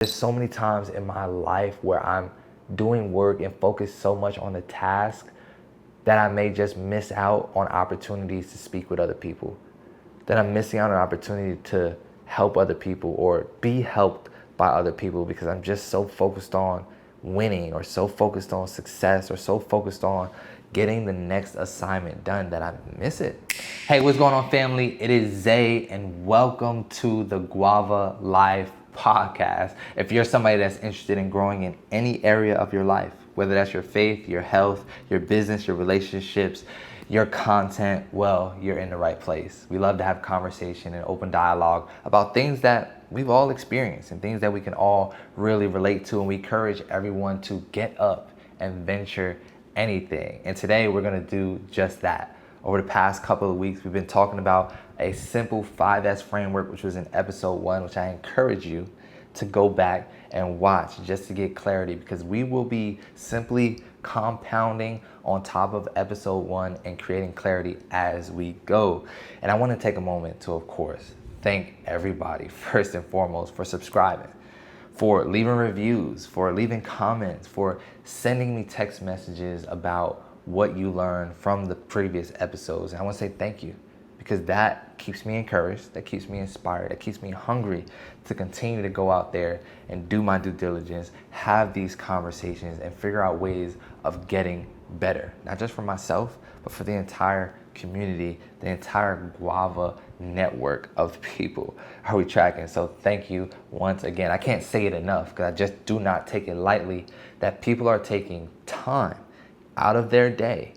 There's so many times in my life where I'm doing work and focus so much on the task that I may just miss out on opportunities to speak with other people, that I'm missing out on an opportunity to help other people or be helped by other people because I'm just so focused on winning or so focused on success or so focused on getting the next assignment done that I miss it. Hey, what's going on, family? It is Zay, and welcome to the Guava Life podcast. If you're somebody that's interested in growing in any area of your life, whether that's your faith, your health, your business, your relationships, your content, well, you're in the right place. We love to have conversation and open dialogue about things that we've all experienced and things that we can all really relate to, and we encourage everyone to get up and venture anything. And today we're going to do just that. Over the past couple of weeks, we've been talking about a simple 5S framework, which was in episode 1, which I encourage you to go back and watch just to get clarity, because we will be simply compounding on top of episode 1 and creating clarity as we go. And I want to take a moment to, of course, thank everybody first and foremost for subscribing, for leaving reviews, for leaving comments, for sending me text messages about what you learned from the previous episodes. And I want to say thank you, because that keeps me encouraged, that keeps me inspired, that keeps me hungry to continue to go out there and do my due diligence, have these conversations, and figure out ways of getting better, not just for myself, but for the entire community, the entire Guava network of people. Are we tracking? So thank you once again. I can't say it enough, because I just do not take it lightly that people are taking time out of their day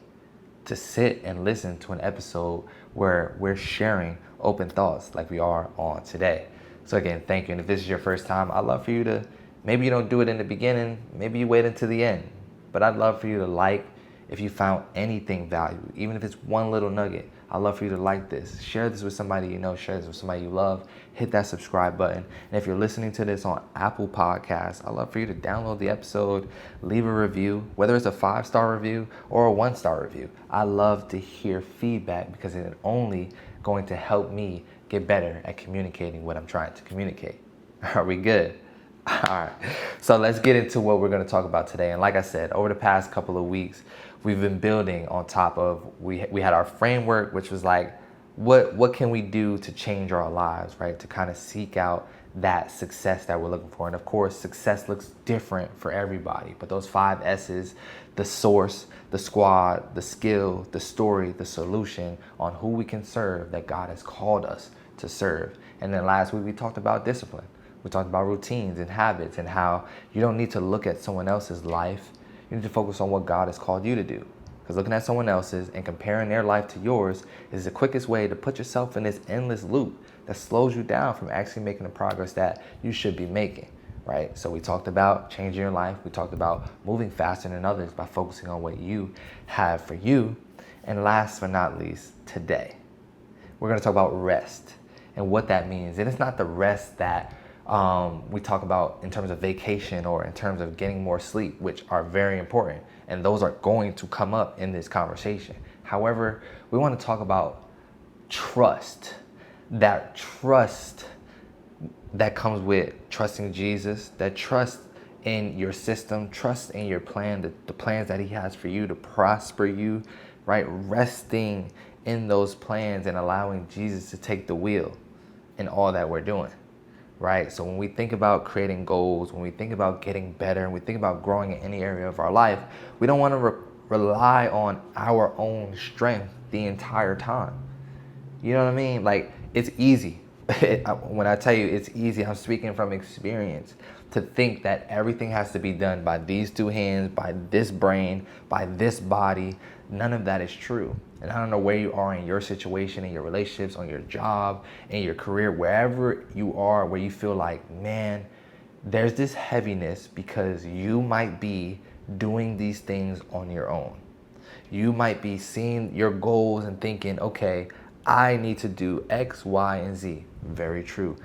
to sit and listen to an episode where we're sharing open thoughts like we are on today. So again, thank you. And if this is your first time, I'd love for you to, maybe you don't do it in the beginning, maybe you wait until the end, but I'd love for you to like, if you found anything valuable, even if it's one little nugget, I'd love for you to like this. Share this with somebody you know, share this with somebody you love. Hit that subscribe button. And if you're listening to this on Apple Podcasts, I'd love for you to download the episode, leave a review, whether it's a 5-star review or a 1-star review. I love to hear feedback, because it's only going to help me get better at communicating what I'm trying to communicate. Are we good? All right, so let's get into what we're going to talk about today. And like I said, over the past couple of weeks, we've been building on top of, we had our framework, which was like, what can we do to change our lives, right? To kind of seek out that success that we're looking for. And of course, success looks different for everybody, but those 5 S's, the source, the squad, the skill, the story, the solution on who we can serve that God has called us to serve. And then last week, we talked about discipline. We talked about routines and habits, and how you don't need to look at someone else's life. You need to focus on what God has called you to do. Because looking at someone else's and comparing their life to yours is the quickest way to put yourself in this endless loop that slows you down from actually making the progress that you should be making, right? So we talked about changing your life. We talked about moving faster than others by focusing on what you have for you. And last but not least, today, we're going to talk about rest and what that means. And it's not the rest that we talk about in terms of vacation or in terms of getting more sleep, which are very important, and those are going to come up in this conversation. However, we want to talk about trust, that trust that comes with trusting Jesus, that trust in your system, trust in your plan, the plans that he has for you to prosper you, right? Resting in those plans and allowing Jesus to take the wheel in all that we're doing. Right? So when we think about creating goals, when we think about getting better, and we think about growing in any area of our life, we don't want to rely on our own strength the entire time. You know what I mean? Like, it's easy. When I tell you it's easy, I'm speaking from experience, to think that everything has to be done by these 2 hands, by this brain, by this body. None of that is true. And I don't know where you are in your situation, in your relationships, on your job, in your career, wherever you are, where you feel like, man, there's this heaviness because you might be doing these things on your own. You might be seeing your goals and thinking, okay, I need to do X, Y, and Z. Very true.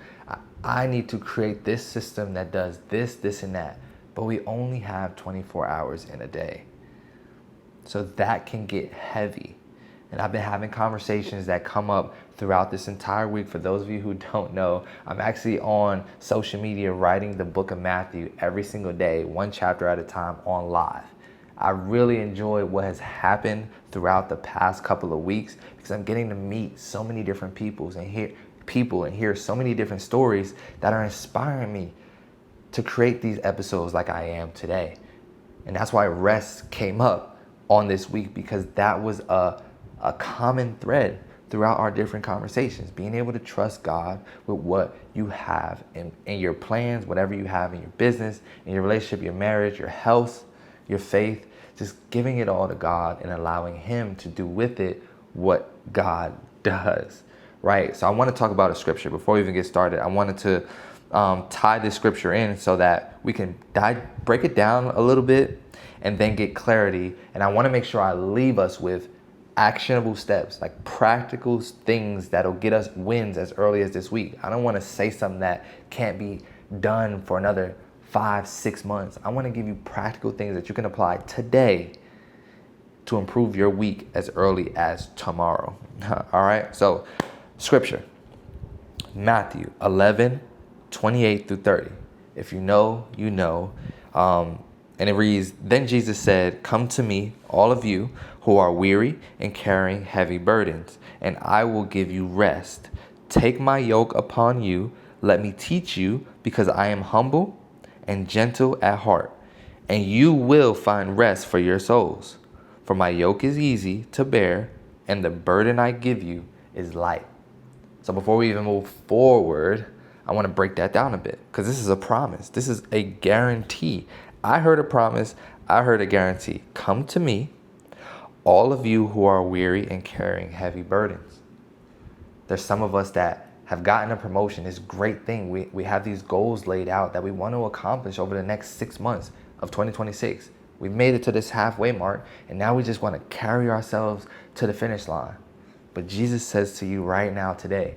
I need to create this system that does this, this, and that. But we only have 24 hours in a day. So that can get heavy. And I've been having conversations that come up throughout this entire week. For those of you who don't know, I'm actually on social media writing the book of Matthew every single day, one chapter at a time on live. I really enjoy what has happened throughout the past couple of weeks because I'm getting to meet so many different people and hear so many different stories that are inspiring me to create these episodes like I am today. And that's why rest came up on this week, because that was a common thread throughout our different conversations. Being able to trust God with what you have in your plans, whatever you have in your business, in your relationship, your marriage, your health, your faith, just giving it all to God and allowing Him to do with it what God does, right? So I want to talk about a scripture. Before we even get started, I wanted to tie this scripture in so that we can break it down a little bit and then get clarity. And I want to make sure I leave us with actionable steps, like practical things that'll get us wins as early as this week. I don't want to say something that can't be done for another 5-6 months. I want to give you practical things that you can apply today to improve your week as early as tomorrow. All right. So scripture, Matthew 11:28-30. If you know, you know. And it reads, "Then Jesus said, 'Come to me, all of you who are weary and carrying heavy burdens, and I will give you rest. Take my yoke upon you. Let me teach you, because I am humble and gentle at heart, and you will find rest for your souls. For my yoke is easy to bear, and the burden I give you is light.'" So before we even move forward, I want to break that down a bit, because this is a promise. This is a guarantee. I heard a promise. I heard a guarantee. Come to me, all of you who are weary and carrying heavy burdens. There's some of us that have gotten a promotion. It's a great thing. We have these goals laid out that we want to accomplish over the next 6 months of 2026. We've made it to this halfway mark, and now we just want to carry ourselves to the finish line. But Jesus says to you right now today,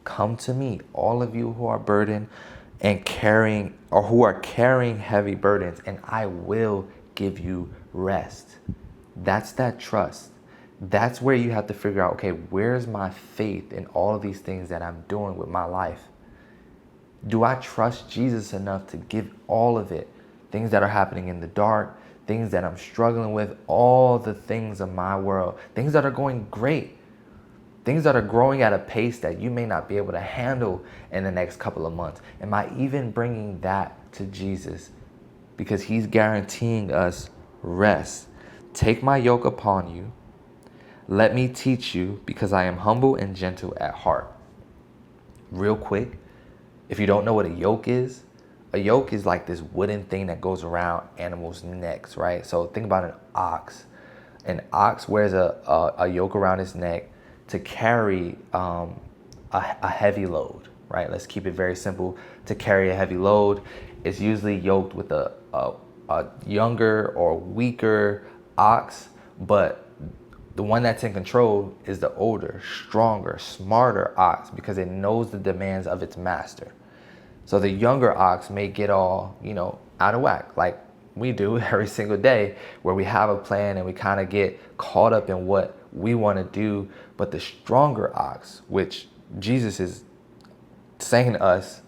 come to me, all of you who are burdened and who are carrying heavy burdens, and I will give you rest. That's that trust. That's where you have to figure out, okay, where's my faith in all of these things that I'm doing with my life? Do I trust Jesus enough to give all of it? Things that are happening in the dark, things that I'm struggling with, all the things of my world, things that are going great, things that are growing at a pace that you may not be able to handle in the next couple of months. Am I even bringing that to Jesus? Because He's guaranteeing us rest. Take my yoke upon you. Let me teach you, because I am humble and gentle at heart. Real quick, if you don't know what a yoke is like this wooden thing that goes around animals' necks, right? So think about an ox. An ox wears a yoke around its neck to carry a heavy load, right? Let's keep it very simple. To carry a heavy load, it's usually yoked with a younger or weaker ox, but the one that's in control is the older, stronger, smarter ox, because it knows the demands of its master. So the younger ox may get all, out of whack, like we do every single day, where we have a plan and we kind of get caught up in what we want to do. But the stronger ox, which Jesus is saying to us,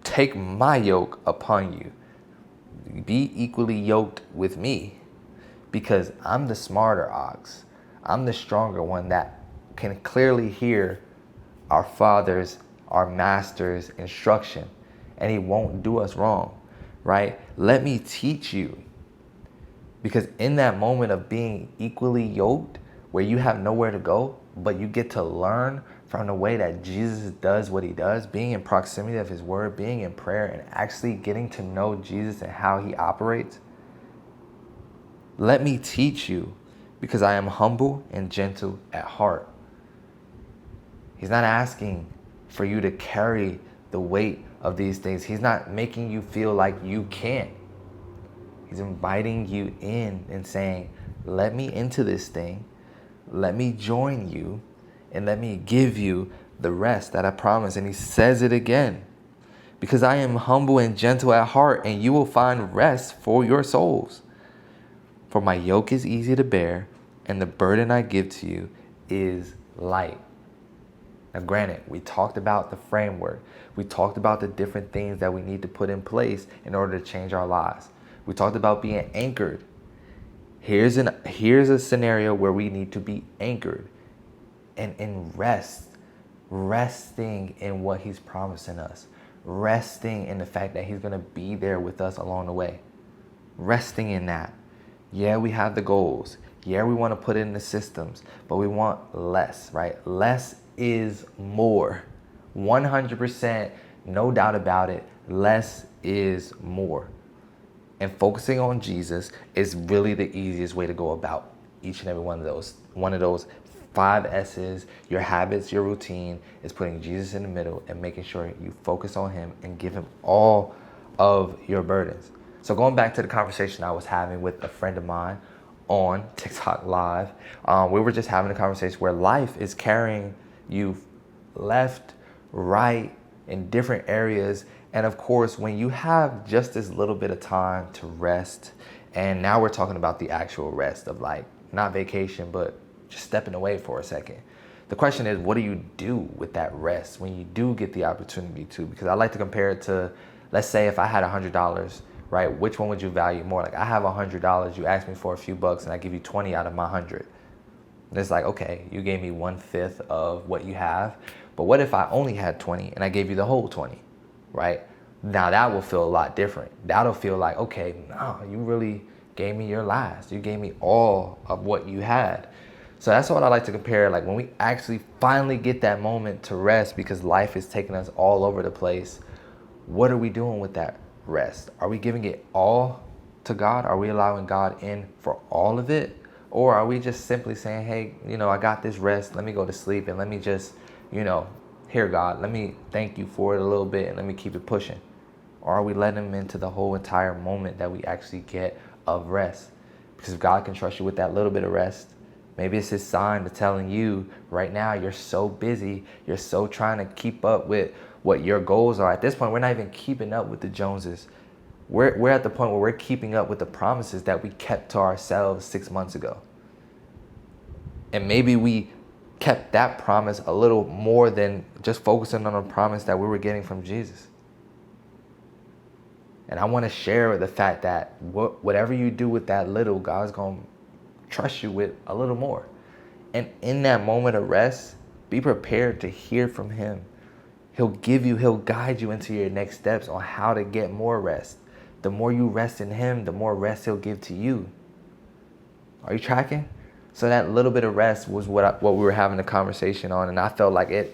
take my yoke upon you. Be equally yoked with me, because I'm the smarter ox. I'm the stronger one that can clearly hear our Father's, our Master's instruction, and He won't do us wrong, right? Let me teach you. Because in that moment of being equally yoked, where you have nowhere to go, but you get to learn from the way that Jesus does what He does, being in proximity of His word, being in prayer, and actually getting to know Jesus and how He operates. Let me teach you, because I am humble and gentle at heart. He's not asking for you to carry the weight of these things. He's not making you feel like you can't. He's inviting you in and saying, let me into this thing. Let me join you, and let me give you the rest that I promise. And He says it again, because I am humble and gentle at heart, and you will find rest for your souls. For my yoke is easy to bear, and the burden I give to you is light. Now, granted, we talked about the framework. We talked about the different things that we need to put in place in order to change our lives. We talked about being anchored. Here's a scenario where we need to be anchored and in resting in what he's promising us, resting in the fact that he's going to be there with us along the way, resting in that. Yeah, we have the goals. Yeah, we want to put in the systems, but we want less, right? Less is more. 100%, no doubt about it. Less is more. And focusing on Jesus is really the easiest way to go about each and every one of those. One of those 5 S's, your habits, your routine, is putting Jesus in the middle and making sure you focus on him and give him all of your burdens. So going back to the conversation I was having with a friend of mine on TikTok Live, we were just having a conversation where life is carrying you left, right, in different areas. And of course, when you have just this little bit of time to rest, and now we're talking about the actual rest of like, not vacation, but just stepping away for a second. The question is, what do you do with that rest when you do get the opportunity to? Because I like to compare it to, let's say if I had $100, right? Which one would you value more? Like I have $100, you ask me for a few bucks and I give you 20 out of my 100. It's like, okay, you gave me 1/5 of what you have, but what if I only had 20 and I gave you the whole 20, right? Now that will feel a lot different. That'll feel like, okay, no, you really gave me your last. You gave me all of what you had. So that's what I like to compare. Like when we actually finally get that moment to rest because life is taking us all over the place, what are we doing with that rest? Are we giving it all to God? Are we allowing God in for all of it? Or are we just simply saying, hey, I got this rest. Let me go to sleep and let me just, here, God, let me thank you for it a little bit and let me keep it pushing. Or are we letting him into the whole entire moment that we actually get of rest? Because if God can trust you with that little bit of rest, maybe it's his sign to telling you right now you're so busy, you're so trying to keep up with what your goals are. At this point, we're not even keeping up with the Joneses. We're at the point where we're keeping up with the promises that we kept to ourselves 6 months ago. And maybe we kept that promise a little more than just focusing on a promise that we were getting from Jesus. And I want to share the fact that whatever you do with that little, God's going to trust you with a little more. And in that moment of rest, be prepared to hear from him. He'll guide you into your next steps on how to get more rest. The more you rest in him, the more rest he'll give to you. Are you tracking? So that little bit of rest was what we were having a conversation on. And I felt like it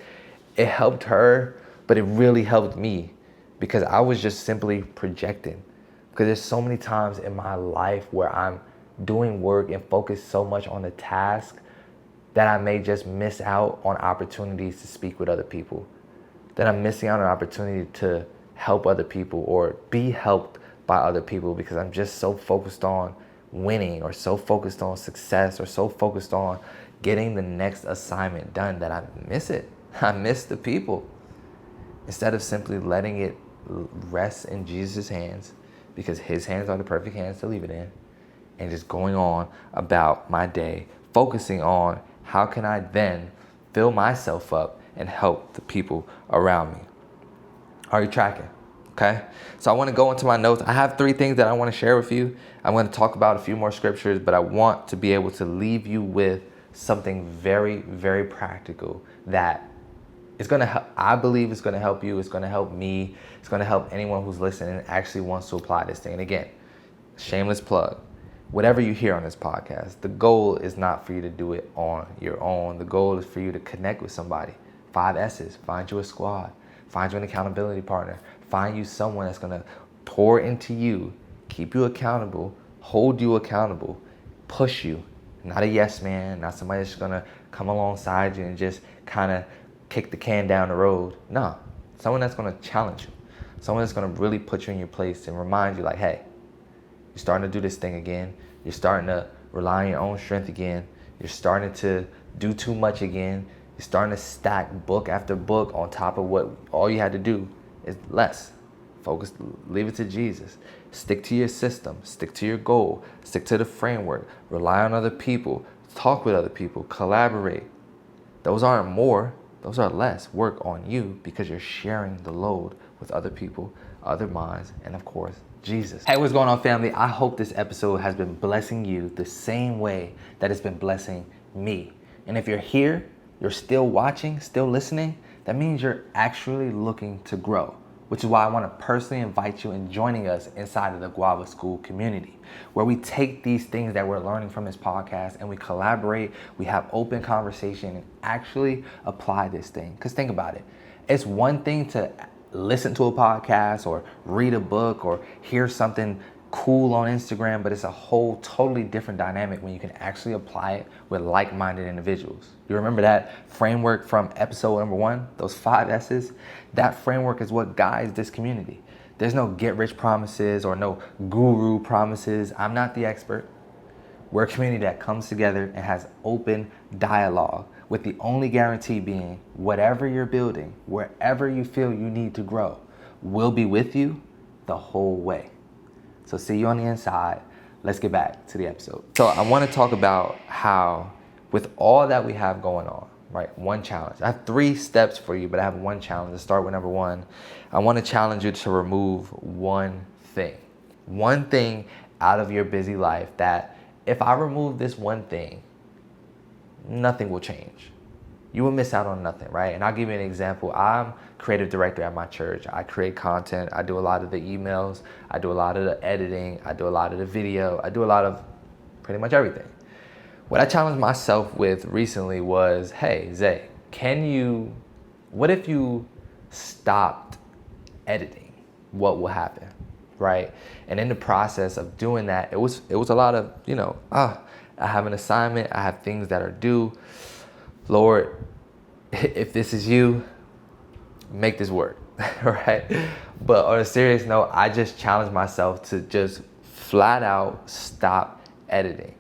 helped her, but it really helped me because I was just simply projecting. Because there's so many times in my life where I'm doing work and focus so much on the task that I may just miss out on opportunities to speak with other people. That I'm missing out on an opportunity to help other people or be helped by other people because I'm just so focused on winning or so focused on success or so focused on getting the next assignment done that I miss it. I miss the people. Instead of simply letting it rest in Jesus' hands because his hands are the perfect hands to leave it in and just going on about my day, focusing on how can I then fill myself up and help the people around me. Are you tracking? Okay, so I want to go into my notes. I have 3 things that I want to share with you. I'm going to talk about a few more scriptures, but I want to be able to leave you with something very, very practical that is going to help. I believe it's going to help you. It's going to help me. It's going to help anyone who's listening and actually wants to apply this thing. And again, shameless plug. Whatever you hear on this podcast, the goal is not for you to do it on your own. The goal is for you to connect with somebody. 5 S's. Find you a squad. Find you an accountability partner. Find you someone that's going to pour into you, keep you accountable, hold you accountable, push you. Not a yes man, not somebody that's going to come alongside you and just kind of kick the can down the road. No, someone that's going to challenge you. Someone that's going to really put you in your place and remind you like, hey, you're starting to do this thing again. You're starting to rely on your own strength again. You're starting to do too much again. You're starting to stack book after book on top of what all you had to do is less. Focus, leave it to Jesus. Stick to your system, stick to your goal, stick to the framework, rely on other people, talk with other people, collaborate. Those aren't more, those are less work on you because you're sharing the load with other people, other minds, and of course, Jesus. Hey, what's going on, family? I hope this episode has been blessing you the same way that it's been blessing me. And if you're here, you're still watching, still listening, that means you're actually looking to grow, which is why I want to personally invite you in joining us inside of the Guava Skool community, where we take these things that we're learning from this podcast and we collaborate, we have open conversation and actually apply this thing. Because think about it. It's one thing to listen to a podcast or read a book or hear something cool on Instagram, but it's a whole totally different dynamic when you can actually apply it with like-minded individuals. You remember that framework from episode number 1, those 5 S's? That framework is what guides this community. There's no get-rich promises or no guru promises. I'm not the expert. We're a community that comes together and has open dialogue, with the only guarantee being whatever you're building, wherever you feel you need to grow, we'll be with you the whole way. So see you on the inside. Let's get back to the episode. So I want to talk about how, with all that we have going on, right? One challenge. I have 3 steps for you, but I have one challenge. Let's start with number 1. I want to challenge you to remove one thing out of your busy life that if I remove this one thing, nothing will change. You will miss out on nothing, right? And I'll give you an example. I'm creative director at my church. I create content. I do a lot of the emails. I do a lot of the editing. I do a lot of the video. I do a lot of pretty much everything. What I challenged myself with recently was, hey, Zay, what if you stopped editing? What will happen, right? And in the process of doing that, it was a lot of, I have an assignment. I have things that are due. Lord, if this is you, make this work, right? But on a serious note, I just challenged myself to just flat out stop editing.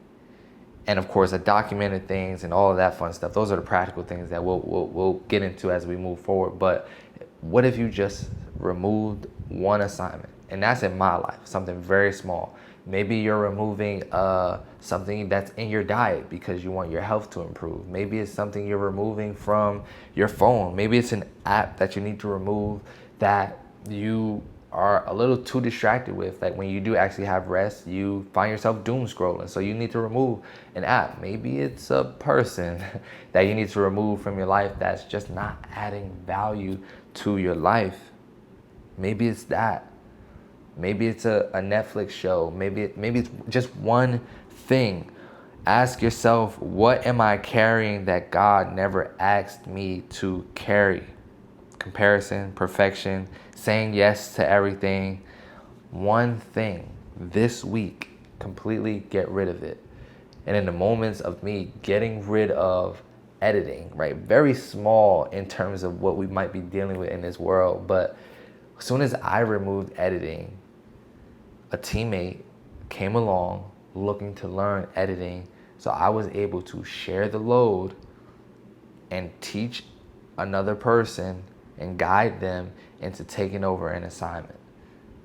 And of course, I documented things and all of that fun stuff. Those are the practical things that we'll get into as we move forward. But what if you just removed one assignment? And that's in my life, something very small. Maybe you're removing something that's in your diet because you want your health to improve. Maybe it's something you're removing from your phone. Maybe it's an app that you need to remove that you are a little too distracted with. Like when you do actually have rest, you find yourself doom scrolling. So you need to remove an app. Maybe it's a person that you need to remove from your life that's just not adding value to your life. Maybe it's that. Maybe it's a Netflix show. Maybe it's just one thing. Ask yourself, what am I carrying that God never asked me to carry? Comparison, perfection, saying yes to everything. One thing this week, completely get rid of it. And in the moments of me getting rid of editing, right? Very small in terms of what we might be dealing with in this world. But as soon as I removed editing, a teammate came along looking to learn editing, so I was able to share the load and teach another person and guide them into taking over an assignment.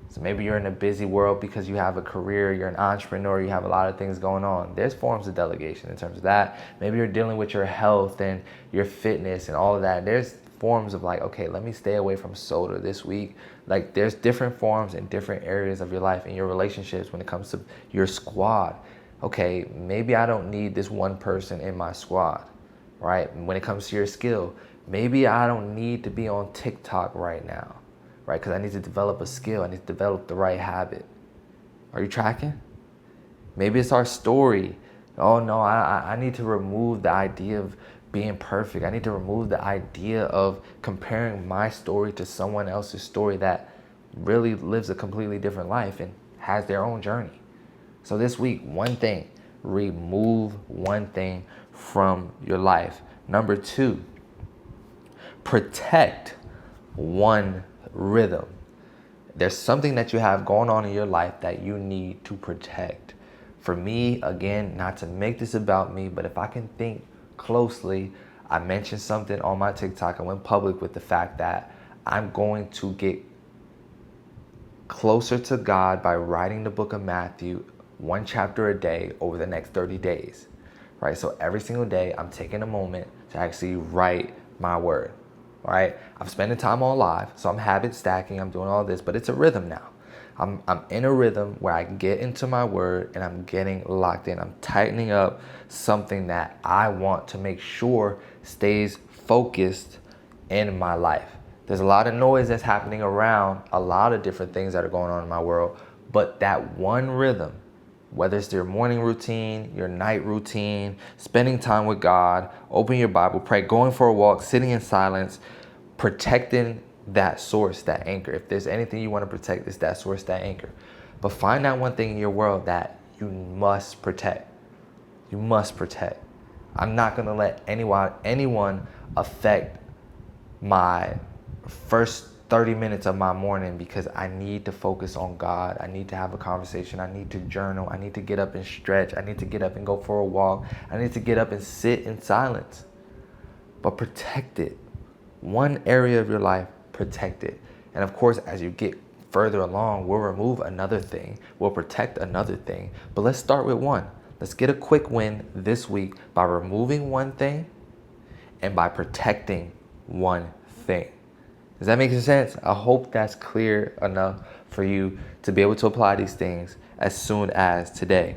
So maybe you're in a busy world because you have a career, you're an entrepreneur, you have a lot of things going on. There's forms of delegation in terms of that. Maybe you're dealing with your health and your fitness and all of that. There's forms of like, okay, let me stay away from soda this week. Like there's different forms in different areas of your life and your relationships when it comes to your squad. Okay, maybe I don't need this one person in my squad, right? When it comes to your skill, maybe I don't need to be on TikTok right now, right? Because I need to develop a skill. I need to develop the right habit. Are you tracking? Maybe it's our story. Oh no, I need to remove the idea of being perfect. I need to remove the idea of comparing my story to someone else's story that really lives a completely different life and has their own journey. So this week, one thing, remove one thing from your life. Number 2, protect one rhythm. There's something that you have going on in your life that you need to protect. For me, again, not to make this about me, but if I can think closely, I mentioned something on my TikTok. I went public with the fact that I'm going to get closer to God by writing the book of Matthew, one chapter a day over the next 30 days, right? So every single day, I'm taking a moment to actually write my word, right? I'm spending time on live, so I'm habit stacking, I'm doing all this, but it's a rhythm now. I'm in a rhythm where I get into my word and I'm getting locked in. I'm tightening up something that I want to make sure stays focused in my life. There's a lot of noise that's happening around, a lot of different things that are going on in my world, but that one rhythm, whether it's your morning routine, your night routine, spending time with God, open your Bible, pray, going for a walk, sitting in silence, protecting that source, that anchor. If there's anything you want to protect, it's that source, that anchor. But find that one thing in your world that you must protect. You must protect. I'm not going to let anyone affect my first 30 minutes of my morning because I need to focus on God. I need to have a conversation. I need to journal. I need to get up and stretch. I need to get up and go for a walk. I need to get up and sit in silence. But protect it. One area of your life, protect it. And of course, as you get further along, we'll remove another thing. We'll protect another thing. But let's start with one. Let's get a quick win this week by removing one thing and by protecting one thing. Does that make sense? I hope that's clear enough for you to be able to apply these things as soon as today.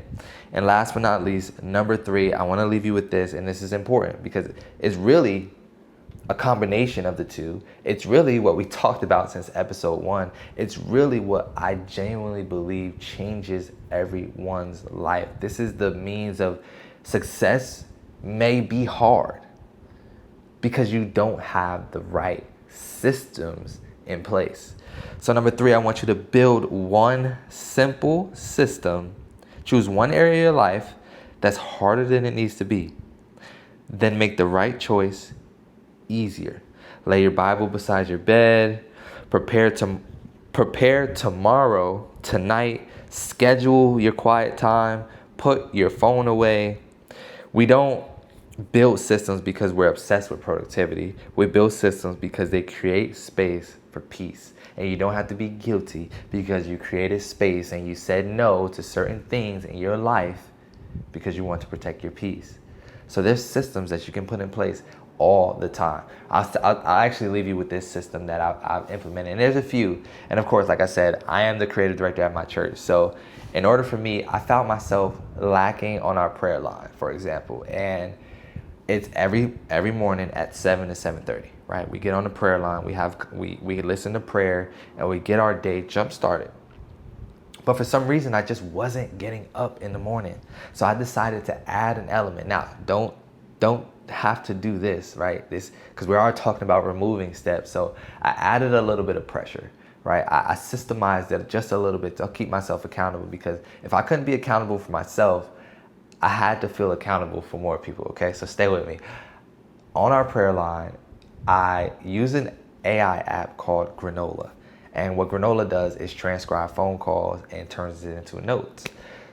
And last but not least, number 3, I want to leave you with this, and this is important because it's really a combination of the two. It's really what we talked about since episode 1. It's really what I genuinely believe changes everyone's life. This is the means of success may be hard because you don't have the right systems in place. So number 3, I want you to build one simple system. Choose one area of your life that's harder than it needs to be. Then make the right choice easier. Lay your Bible beside your bed. Prepare tomorrow, tonight. Schedule your quiet time. Put your phone away. We don't build systems because we're obsessed with productivity. We build systems because they create space for peace. And you don't have to be guilty because you created space and you said no to certain things in your life because you want to protect your peace. So there's systems that you can put in place all the time. I'll actually leave you with this system that I've implemented. And there's a few. And of course, like I said, I am the creative director at my church. So in order for me, I found myself lacking on our prayer line, for example. And it's every morning at 7 to 7:30, right? We get on the prayer line, we listen to prayer, and we get our day jump started. But for some reason, I just wasn't getting up in the morning. So I decided to add an element. Now, don't have to do this, right? This, because we are talking about removing steps. So I added a little bit of pressure, right? I systemized it just a little bit to keep myself accountable, because if I couldn't be accountable for myself, I had to feel accountable for more people, okay? So stay with me. On our prayer line, I use an AI app called Granola. And what Granola does is transcribe phone calls and turns it into notes.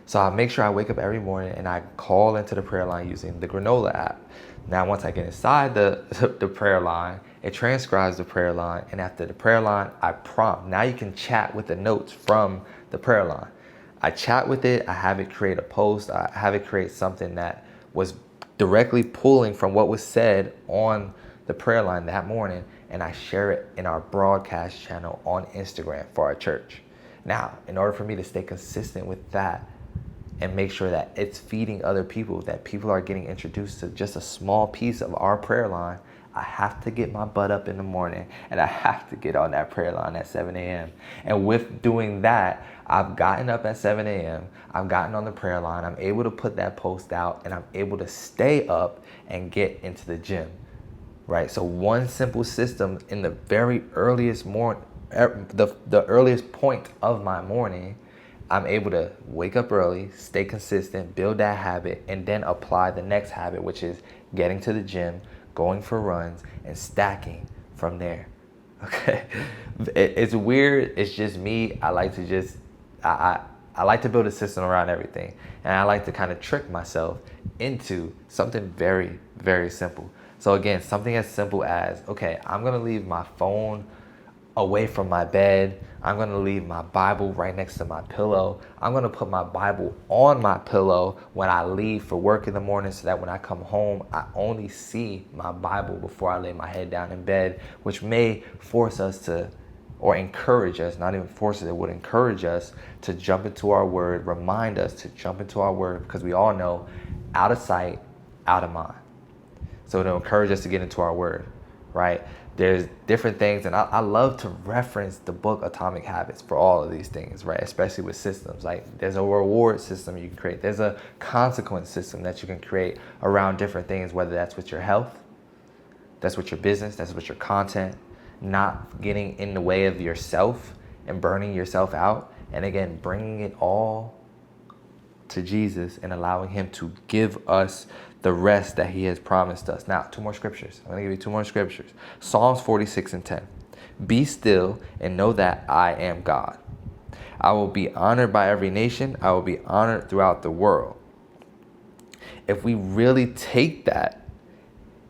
So I make sure I wake up every morning and I call into the prayer line using the Granola app. Now, once I get inside the prayer line, it transcribes the prayer line. And after the prayer line, I prompt. Now you can chat with the notes from the prayer line. I chat with it. I have it create a post. I have it create something that was directly pulling from what was said on the prayer line that morning. And I share it in our broadcast channel on Instagram for our church. Now, in order for me to stay consistent with that and make sure that it's feeding other people, that people are getting introduced to just a small piece of our prayer line, I have to get my butt up in the morning and I have to get on that prayer line at 7 a.m. And with doing that, I've gotten up at 7 a.m. I've gotten on the prayer line. I'm able to put that post out and I'm able to stay up and get into the gym, right? So one simple system in the very earliest the earliest point of my morning, I'm able to wake up early, stay consistent, build that habit, and then apply the next habit, which is getting to the gym, going for runs, and stacking from there. Okay, it's weird. It's just me. I like to build a system around everything, and I like to kind of trick myself into something very, very simple. So again, something as simple as, okay, I'm gonna leave my phone away from my bed. I'm going to leave my Bible right next to my pillow. I'm going to put my Bible on my pillow when I leave for work in the morning so that when I come home, I only see my Bible before I lay my head down in bed, which may force us to, or encourage us, not even force it would encourage us to jump into our word, remind us to jump into our word, because we all know out of sight, out of mind. So it'll encourage us to get into our word, right? There's different things, and I love to reference the book Atomic Habits for all of these things, right? Especially with systems. Like there's a reward system you can create. There's a consequence system that you can create around different things, whether that's with your health, that's with your business, that's with your content, not getting in the way of yourself and burning yourself out. And again, bringing it all to Jesus and allowing him to give us the rest that he has promised us. Now, 2 more scriptures. I'm going to give you 2 more scriptures. Psalms 46:10. Be still and know that I am God. I will be honored by every nation. I will be honored throughout the world. If we really take that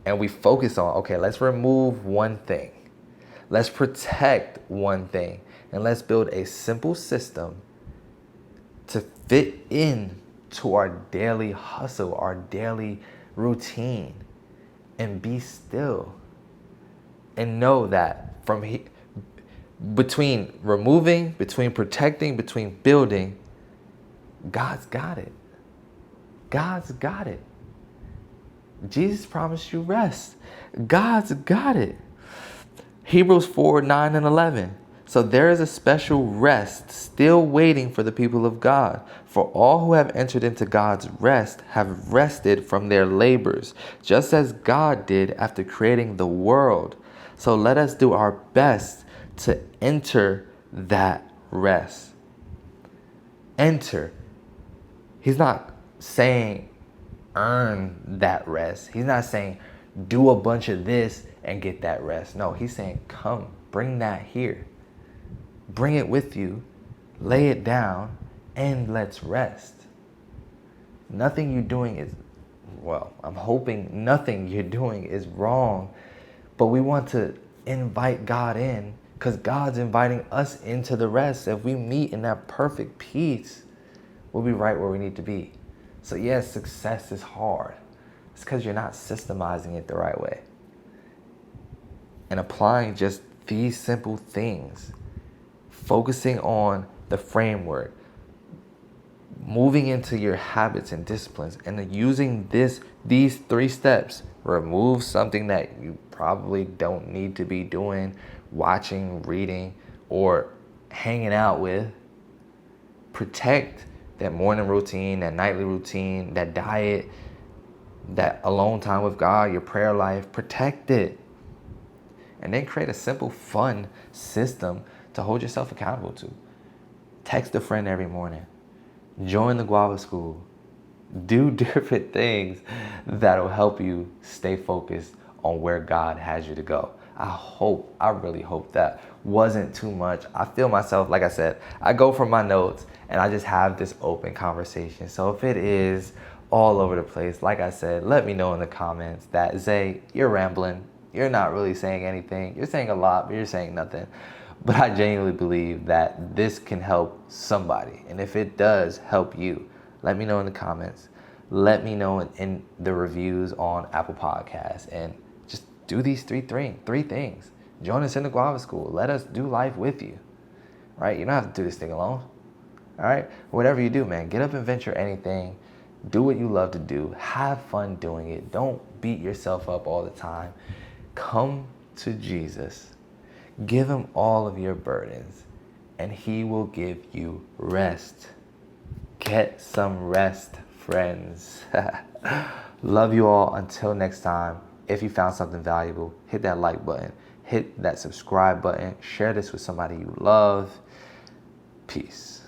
and we focus on, okay, let's remove one thing. Let's protect one thing. And let's build a simple system to fit in to our daily hustle, our daily routine, and be still and know that between removing, between protecting, between building, God's got it. God's got it. Jesus promised you rest. God's got it. Hebrews 4:9-11. So there is a special rest still waiting for the people of God. For all who have entered into God's rest have rested from their labors, just as God did after creating the world. So let us do our best to enter that rest. Enter. He's not saying earn that rest. He's not saying do a bunch of this and get that rest. No, he's saying come, bring that here. Bring it with you, lay it down, and let's rest. Nothing you're doing is, I'm hoping nothing you're doing is wrong, but we want to invite God in because God's inviting us into the rest. If we meet in that perfect peace, we'll be right where we need to be. So yes, success is hard. It's because you're not systemizing it the right way. And applying just these simple things, focusing on the framework, moving into your habits and disciplines, and using these 3 steps. Remove something that you probably don't need to be doing, watching, reading, or hanging out with. Protect that morning routine, that nightly routine, that diet, that alone time with God, your prayer life. Protect it. And then create a simple, fun system to hold yourself accountable to. Text a friend every morning. Join the Guava Skool. Do different things that'll help you stay focused on where God has you to go. I really hope that wasn't too much. I feel myself, like I said, I go from my notes and I just have this open conversation. So if it is all over the place, like I said, let me know in the comments that, Zay, you're rambling. You're not really saying anything. You're saying a lot, but you're saying nothing. But I genuinely believe that this can help somebody. And if it does help you, let me know in the comments. Let me know in the reviews on Apple Podcasts. And just do these three things. Join us in the Guava Skool. Let us do life with you. Right? You don't have to do this thing alone. All right? Whatever you do, man, get up and venture anything. Do what you love to do. Have fun doing it. Don't beat yourself up all the time. Come to Jesus. Give him all of your burdens, and he will give you rest. Get some rest, friends. Love you all. Until next time, if you found something valuable, hit that like button. Hit that subscribe button. Share this with somebody you love. Peace.